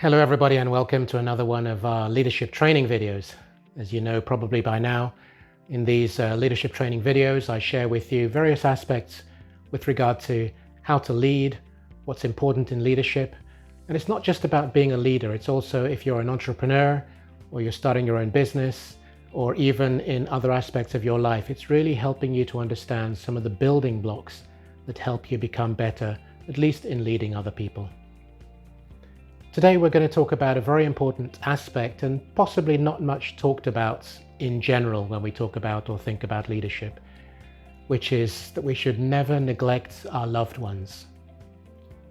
Hello everybody, and welcome to another one of our leadership training videos. As you know probably by now, in these leadership training videos I share with you various aspects with regard to how to lead, what's important in leadership. And it's not just about being a leader, it's also if you're an entrepreneur or you're starting your own business or even in other aspects of your life, it's really helping you to understand some of the building blocks that help you become better, at least in leading other people. Today we're going to talk about a very important aspect and possibly not much talked about in general when we talk about or think about leadership, which is that we should never neglect our loved ones.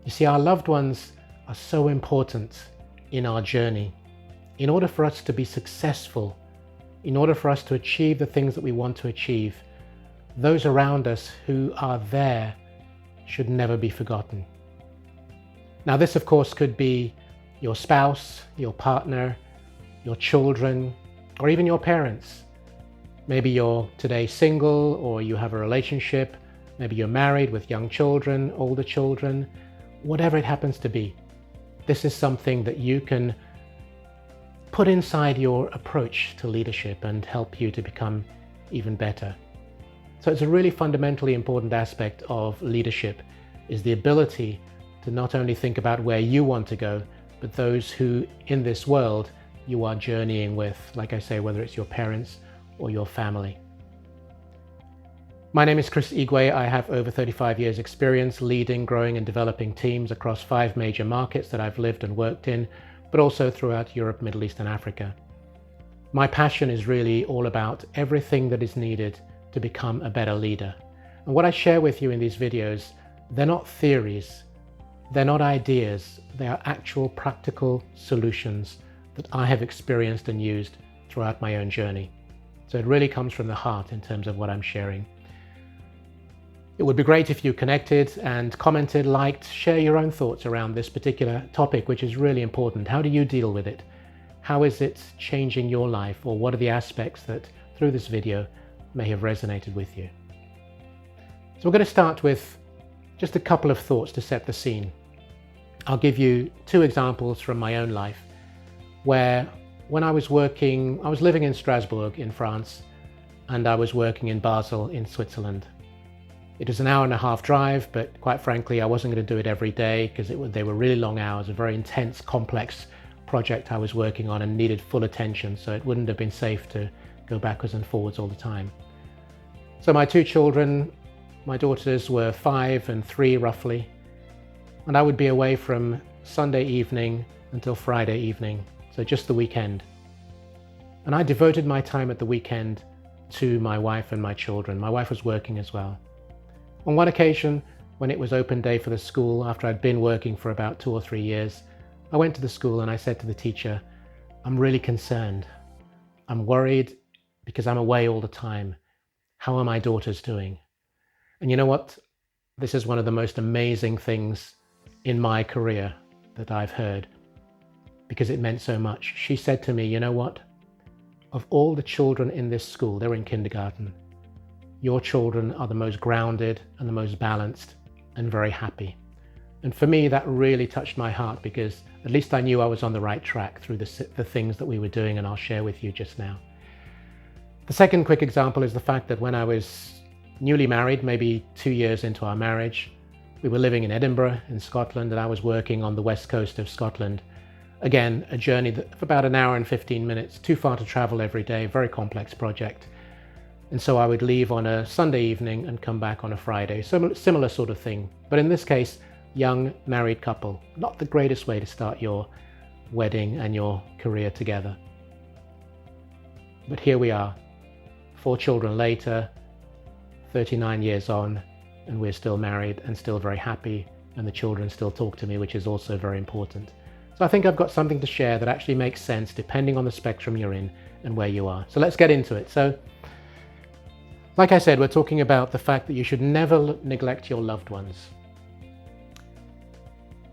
You see, our loved ones are so important in our journey. In order for us to be successful, in order for us to achieve the things that we want to achieve, those around us who are there should never be forgotten. Now this of course could be your spouse, your partner, your children, or even your parents. Maybe you're today single or you have a relationship. Maybe you're married with young children, older children, whatever it happens to be. This is something that you can put inside your approach to leadership and help you to become even better. So it's a really fundamentally important aspect of leadership, is the ability to not only think about where you want to go, but those who in this world you are journeying with, like I say, whether it's your parents or your family. My name is Chris Igwe. I have over 35 years experience leading, growing and developing teams across 5 major markets that I've lived and worked in, but also throughout Europe, Middle East and Africa. My passion is really all about everything that is needed to become a better leader. And what I share with you in these videos, they're not theories. They're not ideas, they are actual practical solutions that I have experienced and used throughout my own journey. So it really comes from the heart in terms of what I'm sharing. It would be great if you connected and commented, liked, share your own thoughts around this particular topic, which is really important. How do you deal with it? How is it changing your life? Or what are the aspects that through this video may have resonated with you? So we're going to start with just a couple of thoughts to set the scene. I'll give you 2 examples from my own life where when I was living in Strasbourg in France and I was working in Basel in Switzerland. It was an hour-and-a-half drive, but quite frankly I wasn't going to do it every day because they were really long hours, a very intense, complex project I was working on and needed full attention, so it wouldn't have been safe to go backwards and forwards all the time. So my 2 children, my daughters were 5 and 3 roughly, and I would be away from Sunday evening until Friday evening, so just the weekend. And I devoted my time at the weekend to my wife and my children. My wife was working as well. On one occasion, when it was open day for the school, after I'd been working for about 2 or 3 years, I went to the school and I said to the teacher, I'm really concerned. I'm worried because I'm away all the time. How are my daughters doing? And you know what? This is one of the most amazing things in my career that I've heard, because it meant so much. She said to me, you know what? Of all the children in this school, they're in kindergarten, your children are the most grounded and the most balanced and very happy. And for me, that really touched my heart, because at least I knew I was on the right track through the things that we were doing, and I'll share with you just now. The second quick example is the fact that when I was newly married, maybe 2 years into our marriage, we were living in Edinburgh in Scotland, and I was working on the west coast of Scotland. Again, a journey of about an hour and 15 minutes, too far to travel every day, very complex project. And so I would leave on a Sunday evening and come back on a Friday. Similar sort of thing. But in this case, young married couple. Not the greatest way to start your wedding and your career together. But here we are, 4 children later, 39 years on, and we're still married and still very happy, and the children still talk to me, which is also very important. So I think I've got something to share that actually makes sense depending on the spectrum you're in and where you are. So let's get into it. So, like I said, we're talking about the fact that you should never neglect your loved ones.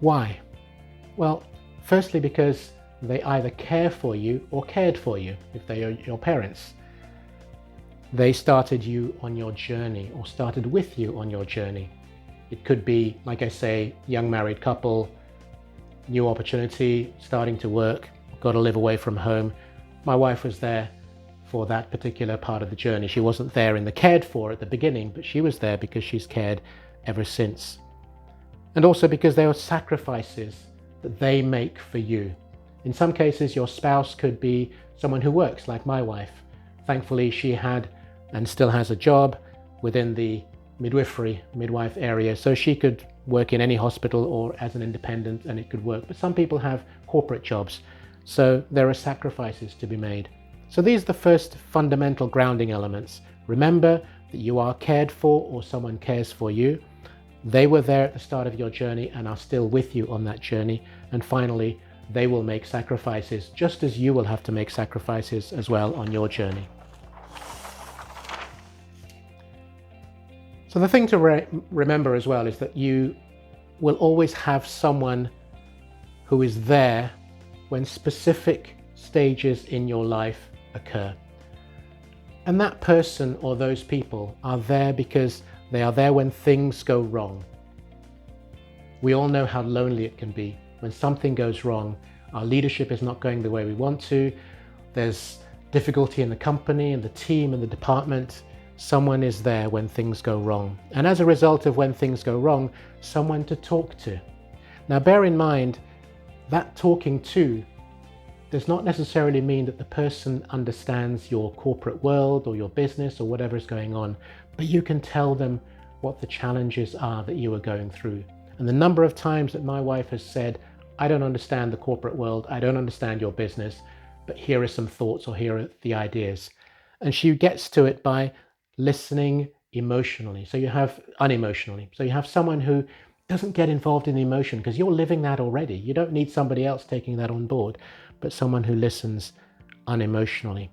Why? Well, firstly, because they either care for you or cared for you, if they are your parents. They started you on your journey or started with you on your journey. It could be, like I say, young married couple, new opportunity, starting to work, got to live away from home, my wife was there for that particular part of the journey. She wasn't there in the cared for at the beginning, but she was there because she's cared ever since. And also because there are sacrifices that they make for you. In some cases, your spouse could be someone who works, like my wife. Thankfully, she had and still has a job within the midwife area, so she could work in any hospital or as an independent, and it could work. But some people have corporate jobs, so there are sacrifices to be made. So these are the first fundamental grounding elements. Remember that you are cared for, or someone cares for you. They were there at the start of your journey and are still with you on that journey. And finally, they will make sacrifices, just as you will have to make sacrifices as well on your journey. So the thing to remember as well is that you will always have someone who is there when specific stages in your life occur. And that person or those people are there because they are there when things go wrong. We all know how lonely it can be when something goes wrong. Our leadership is not going the way we want to. There's difficulty in the company and the team and the department. Someone is there when things go wrong. And as a result of when things go wrong, someone to talk to. Now bear in mind that talking to does not necessarily mean that the person understands your corporate world or your business or whatever is going on, but you can tell them what the challenges are that you are going through. And the number of times that my wife has said, I don't understand the corporate world, I don't understand your business, but here are some thoughts or here are the ideas. And she gets to it by listening emotionally. So you have unemotionally. So you have someone who doesn't get involved in the emotion because you're living that already. You don't need somebody else taking that on board, but someone who listens unemotionally.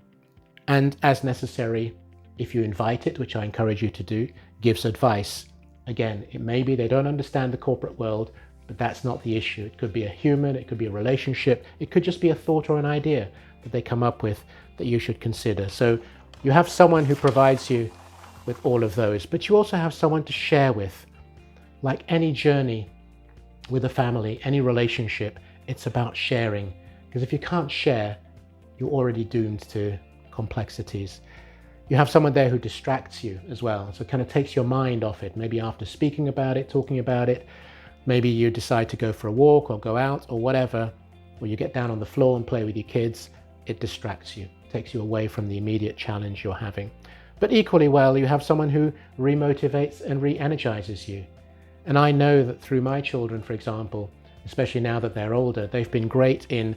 And as necessary, if you invite it, which I encourage you to do, gives advice. Again, it may be they don't understand the corporate world, but that's not the issue. It could be a human, it could be a relationship, it could just be a thought or an idea that they come up with that you should consider. So you have someone who provides you with all of those, but you also have someone to share with. Like any journey with a family, any relationship, it's about sharing. Because if you can't share, you're already doomed to complexities. You have someone there who distracts you as well. So it kind of takes your mind off it. Maybe after speaking about it, talking about it, maybe you decide to go for a walk or go out or whatever, or you get down on the floor and play with your kids. It distracts you, takes you away from the immediate challenge you're having. But equally well, you have someone who remotivates and re-energizes you. And I know that through my children, for example, especially now that they're older, they've been great in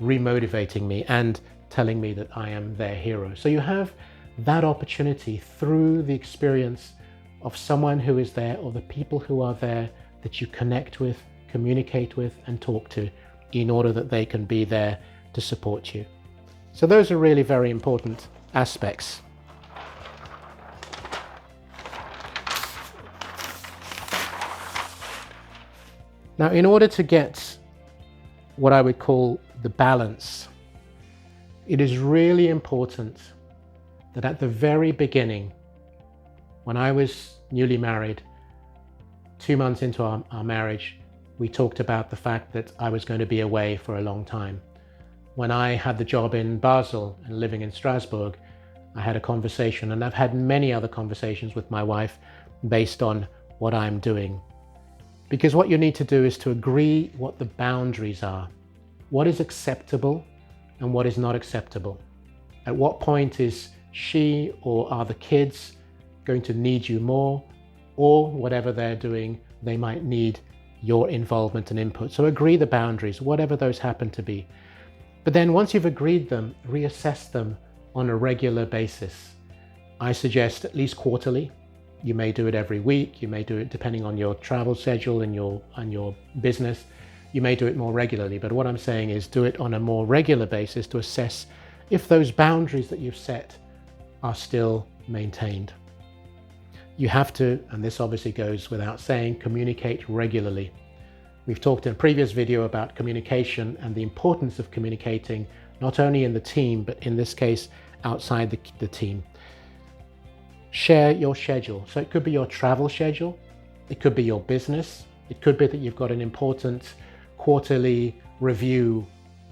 remotivating me and telling me that I am their hero. So you have that opportunity through the experience of someone who is there, or the people who are there that you connect with, communicate with, and talk to in order that they can be there to support you. So those are really very important aspects. Now, in order to get what I would call the balance, it is really important that at the very beginning, when I was newly married, 2 months into our marriage, we talked about the fact that I was going to be away for a long time. When I had the job in Basel and living in Strasbourg, I had a conversation, and I've had many other conversations with my wife based on what I'm doing. Because what you need to do is to agree what the boundaries are. What is acceptable and what is not acceptable? At what point is she or are the kids going to need you more, or whatever they're doing, they might need your involvement and input. So agree the boundaries, whatever those happen to be. But then once you've agreed them, reassess them on a regular basis. I suggest at least quarterly. You may do it every week. You may do it depending on your travel schedule and your business. You may do it more regularly, but what I'm saying is do it on a more regular basis to assess if those boundaries that you've set are still maintained. You have to, and this obviously goes without saying, communicate regularly. We've talked in a previous video about communication and the importance of communicating, not only in the team, but in this case, outside the team. Share your schedule. So it could be your travel schedule, it could be your business, it could be that you've got an important quarterly review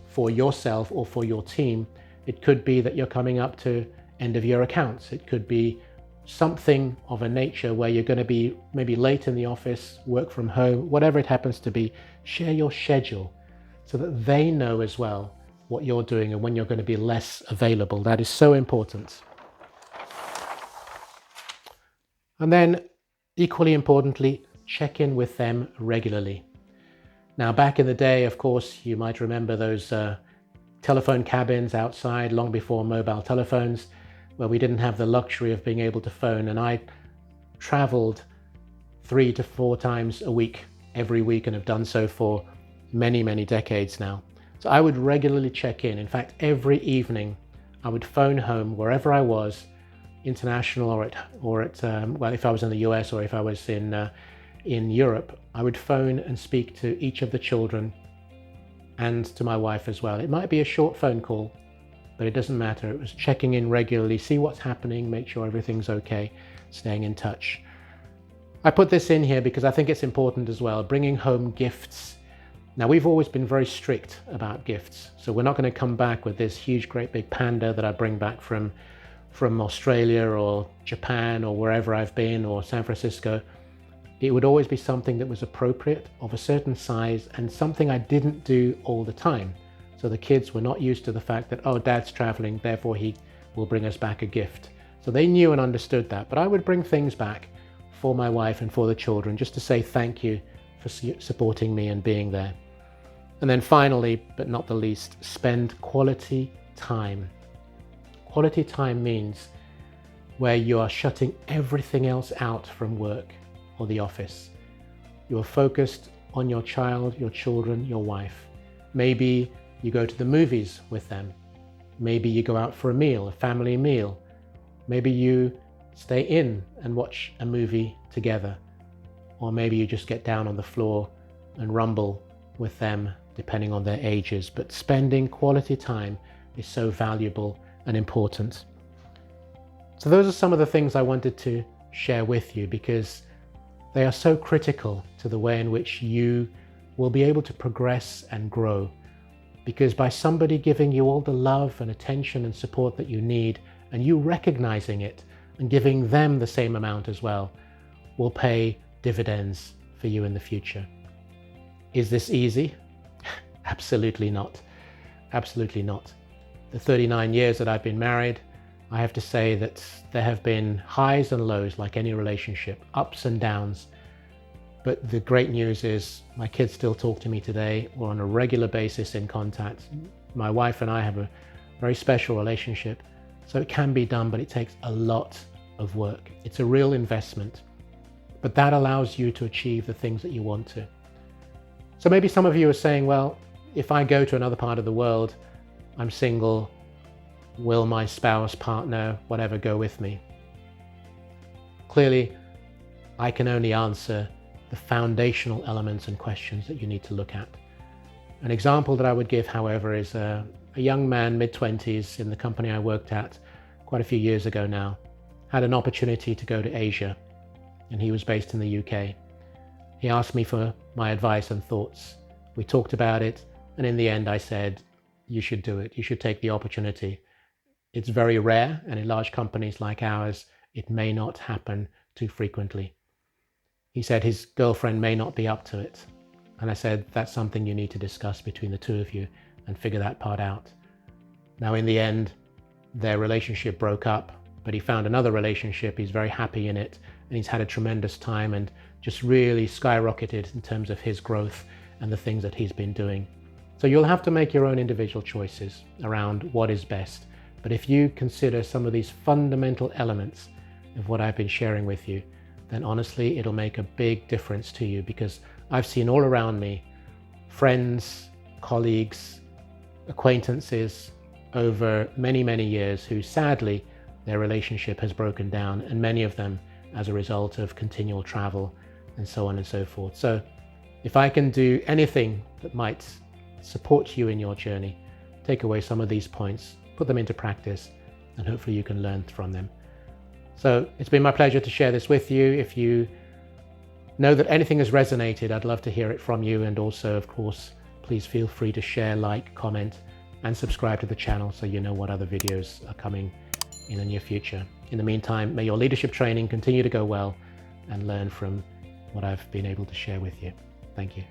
for yourself or for your team. It could be that you're coming up to end of year accounts. It could be something of a nature where you're going to be maybe late in the office, work from home, whatever it happens to be. Share your schedule so that they know as well what you're doing and when you're going to be less available. That is so important. And then equally importantly, check in with them regularly. Now, back in the day, of course, you might remember those telephone cabins outside long before mobile telephones, where we didn't have the luxury of being able to phone. And I traveled 3 to 4 times a week, every week, and have done so for many, many decades now. So I would regularly check in. In fact, every evening I would phone home wherever I was, international or at well, if I was in the US or if I was in Europe, I would phone and speak to each of the children and to my wife as well. It might be a short phone call, but it doesn't matter. It was checking in regularly, see what's happening, make sure everything's okay, staying in touch. I put this in here because I think it's important as well, bringing home gifts. Now, we've always been very strict about gifts, so we're not going to come back with this huge, great big panda that I bring back from Australia or Japan or wherever I've been, or San Francisco. It would always be something that was appropriate, of a certain size, and something I didn't do all the time. So the kids were not used to the fact that, oh, Dad's traveling, therefore he will bring us back a gift. So they knew and understood that. But I would bring things back for my wife and for the children, just to say thank you for supporting me and being there. And then finally, but not the least, spend quality time. Quality time means where you are shutting everything else out from work or the office. You are focused on your child, your children, your wife. Maybe you go to the movies with them. Maybe you go out for a meal, a family meal. Maybe you stay in and watch a movie together. Or maybe you just get down on the floor and rumble with them, depending on their ages. But spending quality time is so valuable and important. So those are some of the things I wanted to share with you, because they are so critical to the way in which you will be able to progress and grow. Because by somebody giving you all the love and attention and support that you need, and you recognizing it and giving them the same amount as well, will pay dividends for you in the future. Is this easy? Absolutely not. Absolutely not. The 39 years that I've been married, I have to say that there have been highs and lows like any relationship, ups and downs. But the great news is my kids still talk to me today. We're on a regular basis in contact. My wife and I have a very special relationship. So it can be done, but it takes a lot of work. It's a real investment. But that allows you to achieve the things that you want to. So maybe some of you are saying, well, if I go to another part of the world, I'm single, will my spouse, partner, whatever, go with me? Clearly, I can only answer the foundational elements and questions that you need to look at. An example that I would give, however, is a young man, mid-20s, in the company I worked at quite a few years ago now, had an opportunity to go to Asia, and he was based in the UK. He asked me for my advice and thoughts. We talked about it, and in the end I said, you should do it. You should take the opportunity. It's very rare, and in large companies like ours, it may not happen too frequently. He said his girlfriend may not be up to it. And I said, that's something you need to discuss between the two of you and figure that part out. Now, in the end, their relationship broke up, but he found another relationship. He's very happy in it, and he's had a tremendous time and just really skyrocketed in terms of his growth and the things that he's been doing. So you'll have to make your own individual choices around what is best. But if you consider some of these fundamental elements of what I've been sharing with you, then honestly, it'll make a big difference to you, because I've seen all around me friends, colleagues, acquaintances over many, many years who sadly their relationship has broken down, and many of them as a result of continual travel and so on and so forth. So if I can do anything that might support you in your journey, take away some of these points, put them into practice, and hopefully you can learn from them. So it's been my pleasure to share this with you. If you know that anything has resonated, I'd love to hear it from you. And also, of course, please feel free to share, like, comment, and subscribe to the channel so you know what other videos are coming in the near future. In the meantime, may your leadership training continue to go well and learn from what I've been able to share with you. Thank you.